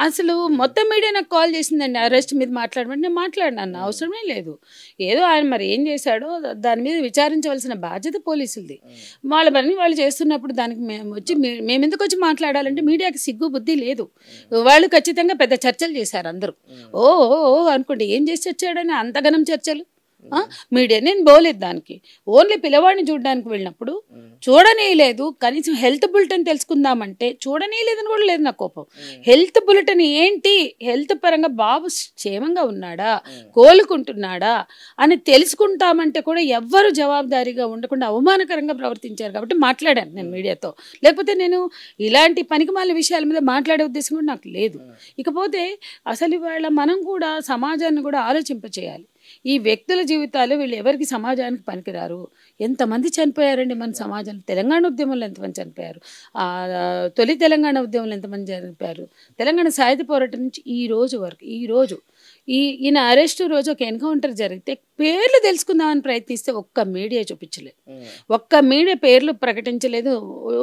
అసలు మొత్తం మీడియా నాకు కాల్ చేసిందండి, అరెస్ట్ మీద మాట్లాడమంటే నేను మాట్లాడినాను, అవసరమే లేదు. ఏదో ఆయన మరి ఏం చేశాడో దాని మీద విచారించవలసిన బాధ్యత పోలీసులది. వాళ్ళ పని వాళ్ళు చేస్తున్నప్పుడు దానికి మేము ఎందుకు వచ్చి మాట్లాడాలంటే మీడియాకి సిగ్గు బుద్ధి లేదు. వాళ్ళు ఖచ్చితంగా పెద్ద చర్చలు చేశారు అందరూ. ఓ అనుకుంటే ఏం చేసి వచ్చాడని అంతగనం చర్చలు. మీడియా నేను పోలేదు దానికి, ఓన్లీ పిల్లవాడిని చూడడానికి వెళ్ళినప్పుడు చూడనీయలేదు. కనీసం హెల్త్ బులెటిన్ తెలుసుకుందామంటే చూడనీయలేదని కూడా లేదు నా కోపం. హెల్త్ బులెటిన్ ఏంటి? హెల్త్ పరంగా బాబు క్షేమంగా ఉన్నాడా, కోలుకుంటున్నాడా అని తెలుసుకుంటామంటే కూడా ఎవ్వరు జవాబుదారీగా ఉండకుండా అవమానకరంగా ప్రవర్తించారు. కాబట్టి మాట్లాడాను నేను మీడియాతో. లేకపోతే నేను ఇలాంటి పనికిమాలిన విషయాల మీద మాట్లాడే ఉద్దేశం కూడా నాకు లేదు. ఇకపోతే అసలు ఇవాళ మనం కూడా సమాజాన్ని కూడా ఆలోచింపచేయాలి. ఈ వ్యక్తుల జీవితాలు వీళ్ళు ఎవరికి సమాజానికి పనికిరారు. ఎంతమంది చనిపోయారండి మన సమాజంలో. తెలంగాణ ఉద్యమంలో ఎంతమంది చనిపోయారు, తొలి తెలంగాణ ఉద్యమంలో ఎంతమంది చనిపోయారు, తెలంగాణ సాయుధ పోరాటం నుంచి ఈ రోజు వరకు. ఈయన అరెస్టు రోజు ఒక ఎన్కౌంటర్ జరిగితే పేర్లు తెలుసుకుందామని ప్రయత్నిస్తే ఒక్క మీడియా చూపించలేదు, ఒక్క మీడియా పేర్లు ప్రకటించలేదు.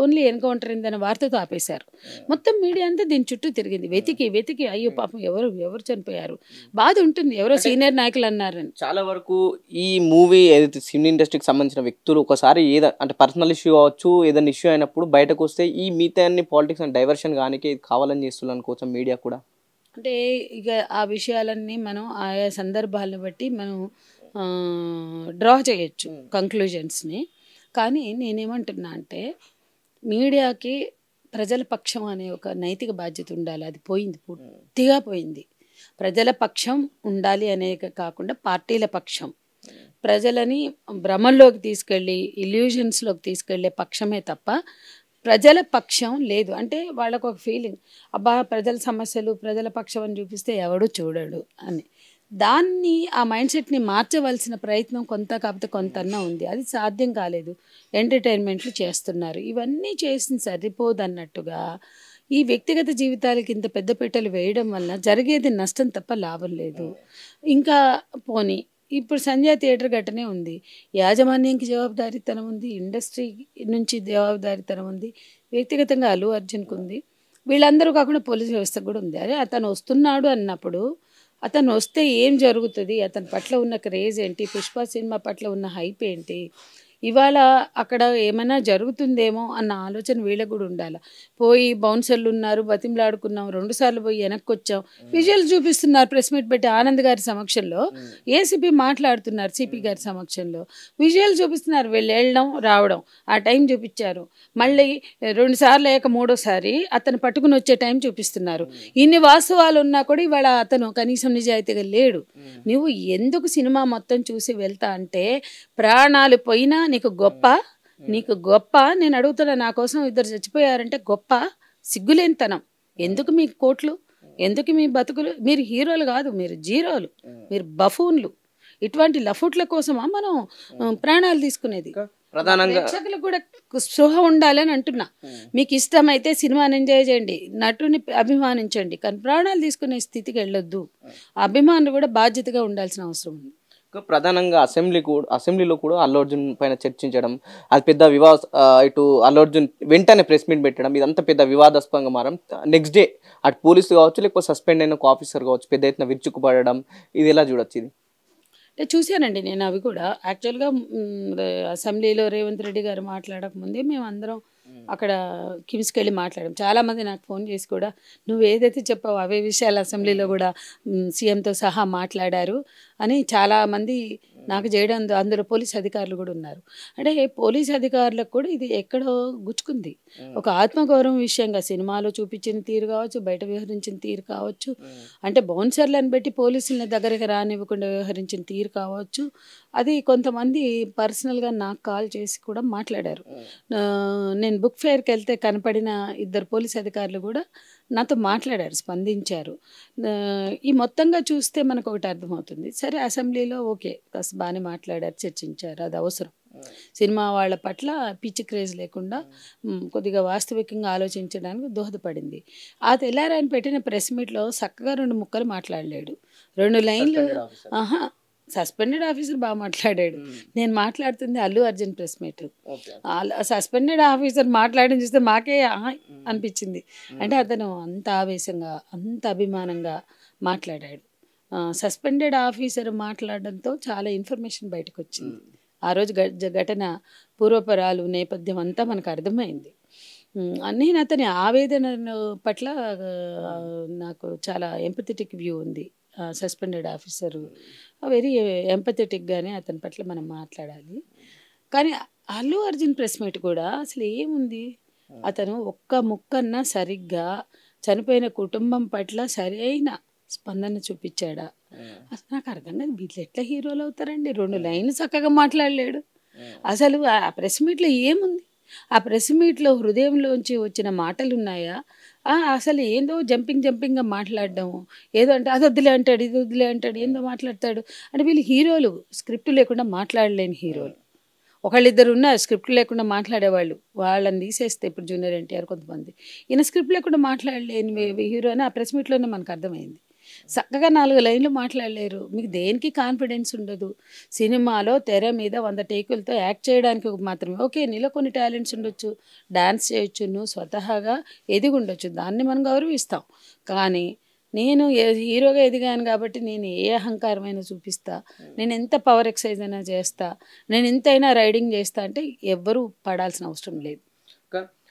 ఓన్లీ ఎన్కౌంటర్ అయిందనే వార్తతో ఆపేశారు. మొత్తం మీడియా అంతా దీని చుట్టూ తిరిగింది, వెతికి అయ్యో పాపం ఎవరు చనిపోయారు, బాధ ఉంటుంది. ఎవరో సీనియర్ నాయకులు అన్నారు చేస్తున్నారని. చాలా వరకు ఈ మూవీ ఏదైతే సినీ ఇండస్ట్రీకి సంబంధించిన వ్యక్తులు ఒకసారి అంటే పర్సనల్ ఇష్యూ కావచ్చు, ఏదైనా ఇష్యూ అయినప్పుడు బయటకు వస్తే ఈ మిగతా అన్ని పాలిటిక్స్ అండ్ డైవర్షన్ కానీ ఇది కావాలని చేస్తున్నారు అనుకోవచ్చు మీడియా కూడా. అంటే ఇక ఆ విషయాలన్నీ మనం ఆయా సందర్భాలను బట్టి మనం డ్రా చేయొచ్చు కంక్లూజన్స్ని. కానీ నేనేమంటున్నా అంటే మీడియాకి ప్రజల పక్షం అనే ఒక నైతిక బాధ్యత ఉండాలి. అది పోయింది, పూర్తిగా పోయింది. ప్రజల పక్షం ఉండాలి అనే కాకుండా పార్టీల పక్షం, ప్రజలని భ్రమంలోకి తీసుకెళ్ళి ఇల్యూజన్స్లోకి తీసుకెళ్లే పక్షమే తప్ప ప్రజల పక్షం లేదు. అంటే వాళ్ళకు ఒక ఫీలింగ్, అబ్బా ప్రజల సమస్యలు ప్రజల పక్షం అని చూపిస్తే ఎవడు చూడడు అని. దాన్ని ఆ మైండ్ సెట్ని మార్చవలసిన ప్రయత్నం కొంత కాకపోతే కొంతన్నా ఉంది. అది సాధ్యం కాలేదు. ఎంటర్టైన్మెంట్లు చేస్తున్నారు. ఇవన్నీ చేసిన సరిపోదన్నట్టుగా ఈ వ్యక్తిగత జీవితాలకి ఇంత పెద్దపీటలు వేయడం వల్ల జరిగేది నష్టం తప్ప లాభం లేదు. ఇంకా పోనీ ఇప్పుడు సంజయ్ థియేటర్ ఘటనే ఉంది. యాజమాన్యానికి జవాబుదారీతనం ఉంది, ఇండస్ట్రీ నుంచి జవాబుదారీతనం ఉంది, వ్యక్తిగతంగా అల్లు అర్జున్కి ఉంది, వీళ్ళందరూ కాకుండా పోలీస్ వ్యవస్థకు కూడా ఉంది. అదే అతను వస్తున్నాడు అన్నప్పుడు అతను వస్తే ఏం జరుగుతుంది, అతని పట్ల ఉన్న క్రేజ్ ఏంటి, పుష్ప సినిమా పట్ల ఉన్న హైప్ ఏంటి, ఇవాళ అక్కడ ఏమైనా జరుగుతుందేమో అన్న ఆలోచన వీళ్ళకు కూడా ఉండాలి. పోయి బౌన్సర్లు ఉన్నారు, బతిమలాడుకున్నాం, 2 సార్లు పోయి వెనక్కి వచ్చాం, విజువల్స్ చూపిస్తున్నారు ప్రెస్ మీట్ పెట్టి ఆనంద్ గారి సమక్షంలో, ఏసీపీ మాట్లాడుతున్నారు సిపి గారి సమక్షంలో, విజువల్ చూపిస్తున్నారు, వీళ్ళు వెళ్ళడం రావడం ఆ టైం చూపించారు. మళ్ళీ 2 సార్లు లేక 3ఓసారి అతను పట్టుకుని వచ్చే టైం చూపిస్తున్నారు. ఇన్ని వాస్తవాలు ఉన్నా కూడా ఇవాళ అతను కనీసం నిజాయితీగా లేడు. నువ్వు ఎందుకు సినిమా మొత్తం చూసి వెళ్తా అంటే ప్రాణాలు పోయినా నీకు గొప్ప, నీకు గొప్ప. నేను అడుగుతున్నా, నా కోసం 2 చచ్చిపోయారంటే గొప్ప? సిగ్గులేనితనం. ఎందుకు మీ కోట్లు, ఎందుకు మీ బతుకులు? మీరు హీరోలు కాదు, మీరు జీరోలు, మీరు బఫూన్లు. ఇటువంటి లఫుట్ల కోసమా మనం ప్రాణాలు తీసుకునేది? ప్రధానంగా ప్రేక్షకులకు కూడా స్పృహ ఉండాలని అంటున్నా. మీకు ఇష్టమైతే సినిమాని ఎంజాయ్ చేయండి, నటుని అభిమానించండి, కానీ ప్రాణాలు తీసుకునే స్థితికి వెళ్ళొద్దు. అభిమానులు కూడా బాధ్యతగా ఉండాల్సిన అవసరం ఉంది. ప్రధానంగా అసెంబ్లీలో కూడా అల్లు అర్జున్ పైన చర్చించడం, అది పెద్ద ఇటు అల్లు అర్జున్ వెంటనే ప్రెస్ మీట్ పెట్టడం, ఇదంతా పెద్ద వివాదాస్పదంగా మారడం. నెక్స్ట్ డే అటు పోలీసు కావచ్చు, లేకపోతే సస్పెండ్ అయిన ఒక ఆఫీసర్ కావచ్చు పెద్ద ఎత్తున విరుచుకుపడడం, ఇది ఎలా చూడొచ్చు? ఇది అంటే చూశానండి నేను అవి కూడా. యాక్చువల్గా అసెంబ్లీలో రేవంత్ రెడ్డి గారు మాట్లాడకముందే మేము అందరం అక్కడ కిమ్స్కి వెళ్ళి మాట్లాడాం. చాలామంది నాకు ఫోన్ చేసి కూడా నువ్వు ఏదైతే చెప్పావో అవే విషయాలు అసెంబ్లీలో కూడా సీఎంతో సహా మాట్లాడారు అని చాలామంది నాకు చేయడం. అందులో పోలీస్ అధికారులు కూడా ఉన్నారు. అంటే పోలీస్ అధికారులకు కూడా ఇది ఎక్కడో గుచ్చుకుంది. ఒక ఆత్మగౌరవం విషయంగా సినిమాలో చూపించిన తీరు కావచ్చు, బయట వ్యవహరించిన తీరు కావచ్చు, అంటే బౌన్సర్లను పెట్టి పోలీసుల దగ్గరికి రానివ్వకుండా వ్యవహరించిన తీరు కావచ్చు, అది కొంతమంది పర్సనల్గా నాకు కాల్ చేసి కూడా మాట్లాడారు. నేను బుక్ ఫేర్కి వెళ్తే కనపడిన 2 పోలీస్ అధికారులు కూడా నాతో మాట్లాడారు, స్పందించారు. ఈ మొత్తంగా చూస్తే మనకు ఒకటి అర్థమవుతుంది. సరే అసెంబ్లీలో ఓకే కాస్త బాగానే మాట్లాడారు, చర్చించారు, అది అవసరం. సినిమా వాళ్ళ పట్ల పిచ్చి క్రేజ్ లేకుండా కొద్దిగా వాస్తవికంగా ఆలోచించడానికి దోహదపడింది. ఆ తెల్లారి ఆయన పెట్టిన ప్రెస్ మీట్లో చక్కగా 2 ముక్కలు మాట్లాడలేడు, 2 లైన్లు. సస్పెండెడ్ ఆఫీసర్ బాగా మాట్లాడాడు. నేను మాట్లాడుతుంది Allu Arjun press meet. Suspended officer మాట్లాడడం చూస్తే మాకే అనిపించింది. అంటే అతను అంత ఆవేశంగా, అంత అభిమానంగా మాట్లాడాడు. సస్పెండెడ్ ఆఫీసర్ మాట్లాడడంతో చాలా ఇన్ఫర్మేషన్ బయటకు వచ్చింది. ఆ రోజు ఘటన పూర్వపరాలు నేపథ్యం అంతా మనకు అర్థమైంది. నేను అతని ఆవేదన పట్ల నాకు చాలా ఎంపథెటిక్ వ్యూ ఉంది. సస్పెండెడ్ ఆఫీసరు వెరీ ఎంపథెటిక్గానే అతని పట్ల మనం మాట్లాడాలి. కానీ అల్లు అర్జున్ ప్రెస్ మీట్ కూడా అసలు ఏముంది, అతను ఒక్క ముక్కన్నా సరిగ్గా చనిపోయిన కుటుంబం పట్ల సరైన స్పందన చూపించాడా? అసలు నాకు అర్థం కాదు, వీళ్ళు ఎట్లా హీరోలు అవుతారండి? 2 లైన్లు చక్కగా మాట్లాడలేడు. అసలు ఆ ప్రెస్ మీట్లో ఏముంది? ఆ ప్రెస్ మీట్లో హృదయంలోంచి వచ్చిన మాటలు ఉన్నాయా? అసలు ఏందో జంపింగ్గా మాట్లాడడం, ఏదో అంటే అది వద్దులే అంటాడు, ఇది వద్దులే అంటాడు, ఏందో మాట్లాడతాడు. అంటే వీళ్ళు హీరోలు, స్క్రిప్ట్ లేకుండా మాట్లాడలేని హీరోలు. 1-2 ఉన్నారు స్క్రిప్ట్ లేకుండా మాట్లాడేవాళ్ళు, వాళ్ళని తీసేస్తే ఇప్పుడు జూనియర్ ఎన్టీఆర్ కొంతమంది. ఈయన స్క్రిప్ట్ లేకుండా మాట్లాడలేని హీరో అని ఆ ప్రెస్ మీట్లోనే మనకు అర్థమైంది. చక్కగా 4 లైన్లు మాట్లాడలేరు. మీకు దేనికి కాన్ఫిడెన్స్ ఉండదు. సినిమాలో తెర మీద 100 టేకులతో యాక్ట్ చేయడానికి మాత్రమే. ఓకే, నీలో కొన్ని టాలెంట్స్ ఉండొచ్చు, డాన్స్ చేయొచ్చు, నువ్వు స్వతహాగా ఎదిగి ఉండొచ్చు, దాన్ని మనం గౌరవిస్తాం. కానీ నేను హీరోగా ఎదిగాను కాబట్టి నేను ఏ అహంకారమైనా చూపిస్తా, నేను ఎంత పవర్ ఎక్సైజ్ అయినా చేస్తా, నేను ఎంతైనా రైడింగ్ చేస్తా అంటే ఎవ్వరూ పడాల్సిన అవసరం లేదు.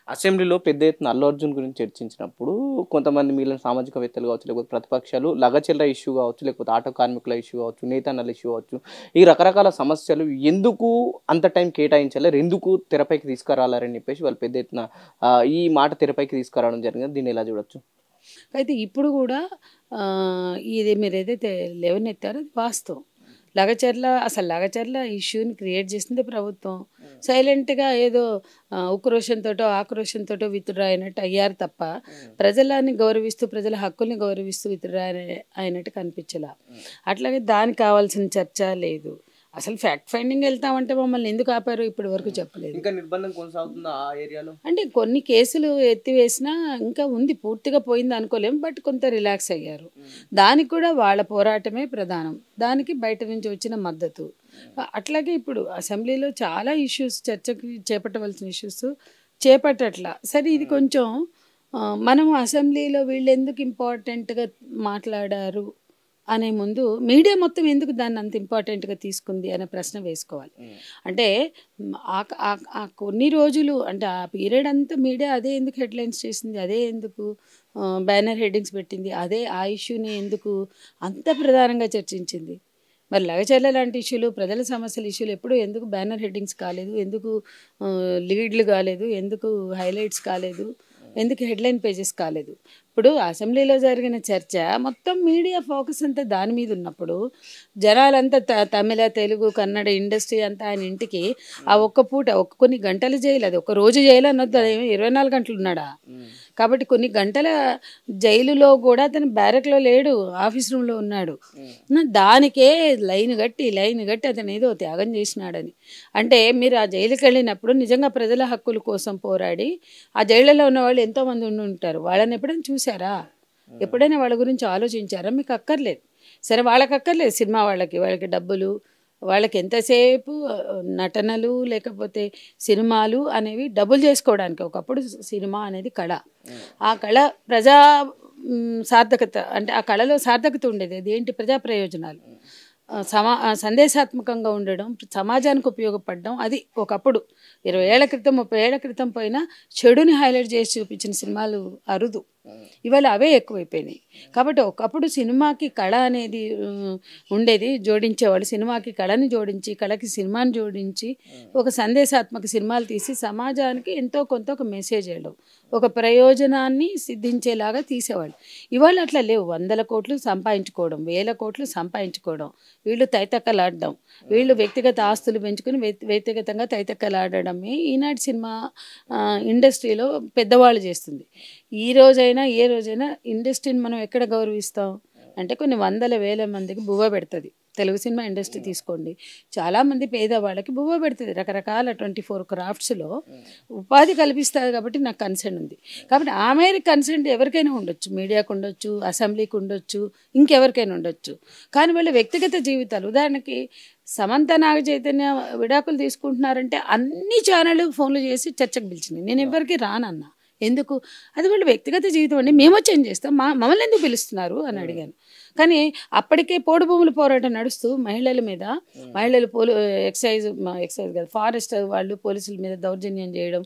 అసెంబ్లీలో పెద్ద ఎత్తున అల్లు అర్జున్ గురించి చర్చించినప్పుడు కొంతమంది మిగిలిన సామాజికవేత్తలు కావచ్చు, లేకపోతే ప్రతిపక్షాలు లగచెల్ల ఇష్యూ కావచ్చు, లేకపోతే ఆటో కార్మికుల ఇష్యూ కావచ్చు, నేతన్నల ఇష్యూ కావచ్చు, ఈ రకరకాల సమస్యలు ఎందుకు అంత టైం కేటాయించాలి, ఎందుకు తెరపైకి తీసుకురాలని చెప్పేసి వాళ్ళు పెద్ద ఎత్తున ఈ మాట తెరపైకి తీసుకురావడం జరిగింది. దీన్ని ఎలా చూడొచ్చు? అయితే ఇప్పుడు కూడా ఇది మీరు ఏదైతే లేవనెత్తారో అది వాస్తవం. లగచర్ల ఇష్యూని క్రియేట్ చేసింది ప్రభుత్వం. సైలెంట్గా ఏదో ఉక్రోషంతోటో ఆక్రోషంతోటో విత్డ్రా అయినట్టు అయ్యారు తప్ప ప్రజలని గౌరవిస్తూ ప్రజల హక్కుల్ని గౌరవిస్తూ విత్డ్రా అయినట్టు కనిపించలా. అట్లాగే దానికి కావాల్సిన చర్చ లేదు. అసలు ఫ్యాక్ట్ ఫైండింగ్ వెళ్తామంటే మమ్మల్ని ఎందుకు ఆపారు ఇప్పటి వరకు చెప్పలేదు. ఇంకా నిర్బంధం కొనసాగుతుంది ఆ ఏరియాలో. అంటే కొన్ని కేసులు ఎత్తివేసినా ఇంకా ఉంది, పూర్తిగా పోయింది అనుకోలేము, బట్ కొంత రిలాక్స్ అయ్యారు. దానికి కూడా వాళ్ళ పోరాటమే ప్రధానం, దానికి బయట నుంచి వచ్చిన మద్దతు. అట్లాగే ఇప్పుడు అసెంబ్లీలో చాలా ఇష్యూస్ చర్చకి చేపట్టవలసిన ఇష్యూస్ చేపట్టట్లా. సరే ఇది కొంచెం మనం అసెంబ్లీలో వీళ్ళు ఎందుకు ఇంపార్టెంట్గా మాట్లాడారు అనే ముందు మీడియా మొత్తం ఎందుకు దాన్ని అంత ఇంపార్టెంట్గా తీసుకుంది అనే ప్రశ్న వేసుకోవాలి. అంటే ఆ కొన్ని రోజులు అంటే ఆ పీరియడ్ అంతా మీడియా అదే ఎందుకు హెడ్లైన్స్ చేసింది, అదే ఎందుకు బ్యానర్ హెడ్డింగ్స్ పెట్టింది, అదే ఆ ఇష్యూని ఎందుకు అంత ప్రధానంగా చర్చించింది. మరి లగచర్ల లాంటి ఇష్యూలు, ప్రజల సమస్యల ఇష్యూలు ఎప్పుడు ఎందుకు బ్యానర్ హెడ్డింగ్స్ కాలేదు, ఎందుకు లీడ్లు కాలేదు, ఎందుకు హైలైట్స్ కాలేదు, ఎందుకు హెడ్లైన్ పేజెస్ కాలేదు? ఇప్పుడు అసెంబ్లీలో జరిగిన చర్చ మొత్తం మీడియా ఫోకస్ అంతా దాని మీద ఉన్నప్పుడు జనాలంతా తమిళ, తెలుగు, కన్నడ ఇండస్ట్రీ అంతా ఆయన ఇంటికి ఆ ఒక్క పూట కొన్ని గంటలు జైలు, అది ఒక రోజు జైలు అనొద్దు, అది 24 గంటలు ఉన్నాడా? కాబట్టి కొన్ని గంటల జైలులో కూడా అతను బ్యారక్లో లేడు, ఆఫీస్ రూమ్లో ఉన్నాడు. దానికే లైన్ గట్టి అతను ఏదో త్యాగం చేసినాడని అంటే మీరు ఆ జైలుకి వెళ్ళినప్పుడు నిజంగా ప్రజల హక్కుల కోసం పోరాడి ఆ జైళ్ళలో ఉన్న వాళ్ళు ఎంతోమంది ఉండి ఉంటారు. వాళ్ళని ఎప్పుడైనా చూసారా? ఎప్పుడైనా వాళ్ళ గురించి ఆలోచించారా? మీకు అక్కర్లేదు. సరే వాళ్ళకి అక్కర్లేదు, సినిమా వాళ్ళకి డబ్బులు, వాళ్ళకి ఎంతసేపు నటనలు లేకపోతే సినిమాలు అనేవి డబ్బులు చేసుకోవడానికి. ఒకప్పుడు సినిమా అనేది కళ, ఆ కళ ప్రజా సార్థకత, అంటే ఆ కళలో సార్థకత ఉండేది. అది ఏంటి? ప్రజా ప్రయోజనాలు, సందేశాత్మకంగా ఉండడం, సమాజానికి ఉపయోగపడడం. అది ఒకప్పుడు 20 ఏళ్ల క్రితం 30 ఏళ్ల క్రితం పోయినా చెడుని హైలైట్ చేసి చూపించిన సినిమాలు అరుదు. ఇవాళ అవే ఎక్కువైపోయినాయి. కాబట్టి ఒకప్పుడు సినిమాకి కళ అనేది ఉండేది, జోడించేవాళ్ళు. సినిమాకి కళని జోడించి, కళకి సినిమాని జోడించి ఒక సందేశాత్మక సినిమాలు తీసి సమాజానికి ఎంతో కొంత ఒక మెసేజ్ వేయడం, ఒక ప్రయోజనాన్ని సిద్ధించేలాగా తీసేవాళ్ళు. ఇవాళ అట్లా లేవు. 100 కోట్లు సంపాదించుకోవడం, 1000 కోట్లు సంపాదించుకోవడం, వీళ్ళు తైతక్కలాడడం, వీళ్ళు వ్యక్తిగత ఆస్తులు పెంచుకుని వ్యక్తిగతంగా తైతక్కలాడడమే ఈనాటి సినిమా ఇండస్ట్రీలో పెద్దవాళ్ళు చేస్తుంది. ఏ రోజైనా ఇండస్ట్రీని మనం ఎక్కడ గౌరవిస్తాం అంటే కొన్ని వందల వేల మందికి బువ్వ పెడుతుంది. తెలుగు సినిమా ఇండస్ట్రీ తీసుకోండి, చాలామంది పేదవాళ్ళకి బువ్వ పెడుతుంది. రకరకాల 24 క్రాఫ్ట్స్లో ఉపాధి కల్పిస్తుంది. కాబట్టి నాకు కన్సర్న్ ఉంది. కాబట్టి ఆ మేర కన్సర్న్ ఎవరికైనా ఉండొచ్చు, మీడియాకు ఉండొచ్చు, అసెంబ్లీకి ఉండొచ్చు, ఇంకెవరికైనా ఉండొచ్చు. కానీ వాళ్ళ వ్యక్తిగత జీవితాలు, ఉదాహరణకి సమంత నాగ చైతన్య విడాకులు తీసుకుంటున్నారంటే అన్ని ఛానళ్ళు ఫోన్లు చేసి చర్చకు పిలిచినాయి. నేను ఎవరికి రానన్నా. ఎందుకు? అది వాళ్ళ వ్యక్తిగత జీవితం అండి, మేము చేంజ్ చేస్తాం, మమ్మల్ని ఎందుకు పిలుస్తున్నారు అని అడిగాను. కానీ అప్పటికే పోడు భూముల పోరాటం నడుస్తూ మహిళలు ఎక్సైజ్ కాదు, ఫారెస్ట్ వాళ్ళు పోలీసుల మీద దౌర్జన్యం చేయడం,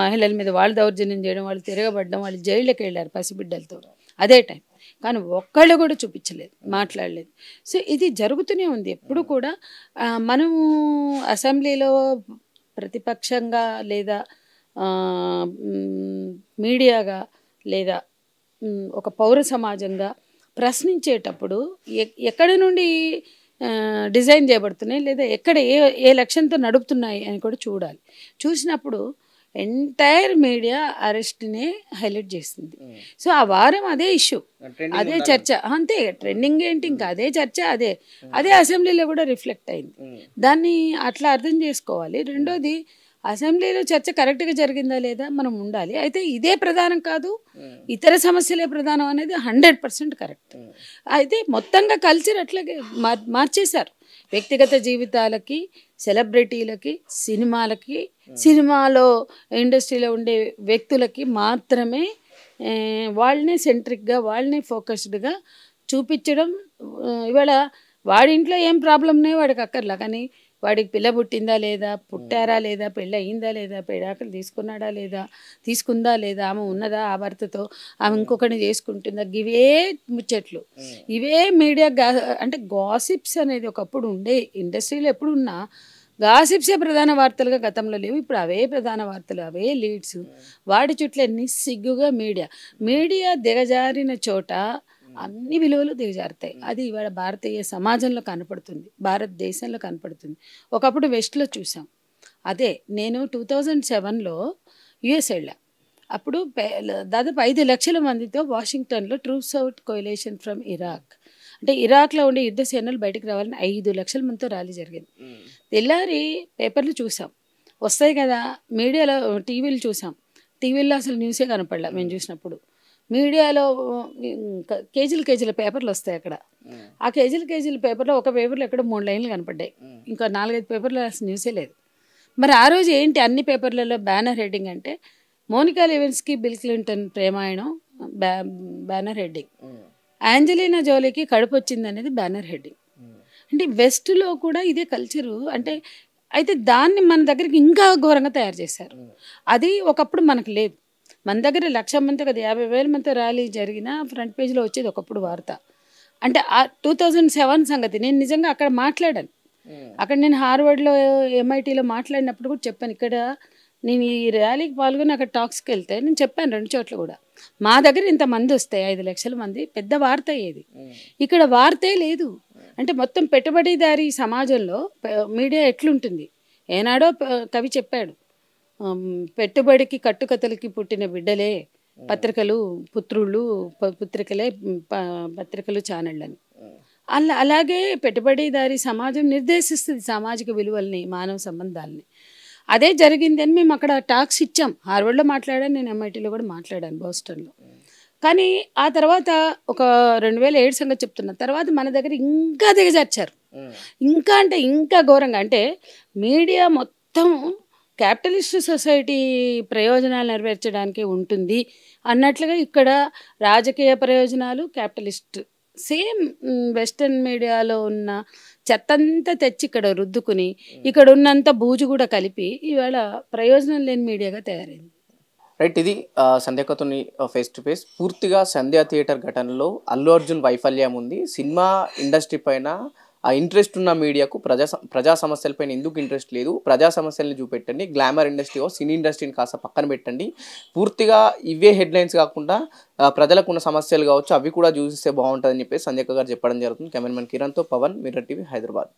మహిళల మీద వాళ్ళు దౌర్జన్యం చేయడం, వాళ్ళు తిరగబడడం, వాళ్ళు జైళ్ళకి వెళ్ళారు పసిబిడ్డలతో అదే టైం. కానీ ఒక్కళ్ళు కూడా చూపించలేదు, మాట్లాడలేదు. సో ఇది జరుగుతూనే ఉంది ఎప్పుడు కూడా. మనము అసెంబ్లీలో ప్రతిపక్షంగా లేదా మీడియాగా లేదా ఒక పౌర సమాజంగా ప్రశ్నించేటప్పుడు ఎక్కడి నుండి డిజైన్ చేయబడుతున్నాయి లేదా ఎక్కడ ఏ లక్ష్యంతో నడుపుతున్నాయి అని కూడా చూడాలి. చూసినప్పుడు ఎంటైర్ మీడియా అరెస్ట్నే హైలైట్ చేసింది. సో ఆ వారం అదే ఇష్యూ, అదే చర్చ, అంతే. ట్రెండింగ్ ఏంటి, ఇంకా అదే చర్చ, అదే అసెంబ్లీలో కూడా రిఫ్లెక్ట్ అయింది. దాన్ని అట్లా అర్థం చేసుకోవాలి. రెండోది, అసెంబ్లీలో చర్చ కరెక్ట్గా జరిగిందా లేదా మనం ఉండాలి. అయితే ఇదే ప్రధానం కాదు, ఇతర సమస్యలే ప్రధానం అనేది 100% కరెక్ట్. అయితే మొత్తంగా కల్చర్ అట్లాగే మార్చేశారు. వ్యక్తిగత జీవితాలకి, సెలబ్రిటీలకి, సినిమాలో ఇండస్ట్రీలో ఉండే వ్యక్తులకి మాత్రమే వాళ్ళనే సెంట్రిక్గా వాళ్ళనే ఫోకస్డ్గా చూపించడం. ఇవాళ వాడి ఇంట్లో ఏం ప్రాబ్లం ఉన్నాయో వాడికి అక్కర్లా, కానీ వాడికి పిల్ల పుట్టిందా లేదా, పుట్టారా లేదా, పెళ్ళి అయ్యిందా లేదా, పెడాకులు తీసుకున్నాడా లేదా, తీసుకుందా లేదా, ఆమె ఉన్నదా ఆ భర్తతో, ఆమె ఇంకొకరిని చేసుకుంటుందా, ఇవే ముచ్చట్లు, ఇవే మీడియా అంటే గాసిప్స్ అనేది ఒకప్పుడు ఉండే ఇండస్ట్రీలో ఎప్పుడు ఉన్నా గాసిప్సే ప్రధాన వార్తలుగా గతంలో లేవు, ఇప్పుడు అవే ప్రధాన వార్తలు, అవే లీడ్స్. వాడి చుట్లే నిస్సిగ్గుగా మీడియా దిగజారిన చోట అన్ని విలువలు దిగజారుతాయి. అది ఇవాళ భారతీయ సమాజంలో కనపడుతుంది, భారతదేశంలో కనపడుతుంది. ఒకప్పుడు వెస్ట్లో చూసాం. అదే నేను 2007లో యుఎస్ వెళ్ళా. అప్పుడు దాదాపు 5 లక్షల మందితో వాషింగ్టన్లో troops out coalition from Iraq, అంటే ఇరాక్లో ఉండే యుద్ధ సేనలు బయటకు రావాలని 5 లక్షల మందితో ర్యాలీ జరిగింది. తెల్లారి పేపర్లు చూసాం, వస్తాయి కదా, మీడియాలో టీవీలు చూసాం, టీవీల్లో అసలు న్యూసే కనపడలే మేము చూసినప్పుడు. మీడియాలో కేజీల పేపర్లు వస్తాయి అక్కడ. ఆ కేజీల పేపర్లో ఒక పేపర్లో ఎక్కడ 3 లైన్లు కనపడ్డాయి, ఇంకా 4-5 పేపర్లో అసలు న్యూసే లేదు. మరి ఆ రోజు ఏంటి అన్ని పేపర్లలో బ్యానర్ హెడ్డింగ్ అంటే మోనికా లెవిన్స్కి బిల్ క్లింటన్ ప్రేమాయణం బ్యానర్ హెడ్డింగ్, యాంజలీనా జోలీకి కడుపు వచ్చింది అనేది బ్యానర్ హెడ్డింగ్. అంటే వెస్ట్లో కూడా ఇదే కల్చరు. అంటే అయితే దాన్ని మన దగ్గరికి ఇంకా ఘోరంగా తయారు చేశారు. అది ఒకప్పుడు మనకు లేదు. మన దగ్గర 1,00,000 మంది కదా, 50,000 మందితో ర్యాలీ జరిగిన ఫ్రంట్ పేజ్లో వచ్చేది ఒకప్పుడు వార్త. అంటే ఆ 2007 సంగతి నేను నిజంగా అక్కడ మాట్లాడాను. అక్కడ నేను హార్వర్డ్లో MITలో మాట్లాడినప్పుడు కూడా చెప్పాను. ఇక్కడ నేను ఈ ర్యాలీకి పాల్గొని అక్కడ టాక్స్కి వెళ్తే నేను చెప్పాను 2 చోట్ల కూడా, మా దగ్గర ఇంతమంది వస్తాయి 5 లక్షల మంది, పెద్ద వార్త అయ్యేది. ఇక్కడ వార్తే లేదు. అంటే మొత్తం పెట్టుబడిదారీ సమాజంలో మీడియా ఎట్లుంటుంది. ఏనాడో కవి చెప్పాడు, పెట్టుబడికి కట్టుకథలకి పుట్టిన బిడ్డలే పత్రికలు, పుత్రికలే పత్రికలు, ఛానళ్ళని. అలాగే పెట్టుబడిదారీ సమాజం నిర్దేశిస్తుంది సామాజిక విలువల్ని, మానవ సంబంధాలని. అదే జరిగింది అని మేము అక్కడ టాక్స్ ఇచ్చాం. హార్వర్డ్లో మాట్లాడాను, నేను MITలో కూడా మాట్లాడాను, బోస్టన్లో. కానీ ఆ తర్వాత ఒక 2007 సంగతి చెప్తున్నా, తర్వాత మన దగ్గర ఇంకా దిగజార్చారు. ఇంకా అంటే ఇంకా ఘోరంగా. అంటే మీడియా మొత్తం క్యాపిటలిస్ట్ సొసైటీ ప్రయోజనాలు నెరవేర్చడానికి ఉంటుంది అన్నట్లుగా ఇక్కడ రాజకీయ ప్రయోజనాలు, క్యాపిటలిస్ట్ సేమ్ వెస్టర్న్ మీడియాలో ఉన్న చెత్తంతా తెచ్చి ఇక్కడ రుద్దుకుని ఇక్కడ ఉన్నంత బూజు కూడా కలిపి ఇవాళ ప్రయోజనం లేని మీడియాగా తయారైంది. రైట్. ఇది సంధ్యకతోని ఫేస్ టు ఫేస్. పూర్తిగా సంధ్యా థియేటర్ ఘటనలో అల్లు అర్జున్ వైఫల్యం ఉంది. సినిమా ఇండస్ట్రీ పైన ఆ ఇంట్రెస్ట్ ఉన్న మీడియాకు ప్రజా సమస్యలపైన ఎందుకు ఇంట్రెస్ట్ లేదు, ప్రజా సమస్యలను చూపెట్టండి, గ్లామర్ ఇండస్ట్రీ సినీ ఇండస్ట్రీని కాస్త పక్కన పెట్టండి, పూర్తిగా ఇవే హెడ్లైన్స్ కాకుండా ప్రజలకు ఉన్న సమస్యలు కావచ్చు అవి కూడా చూసిస్తే బాగుంటుందని చెప్పేసి సంధ్యక్క గారు చెప్పడం జరుగుతుంది. కెమెరామెన్ కిరణ్తో పవన్, మిర్రర్ టీవీ, హైదరాబాద్.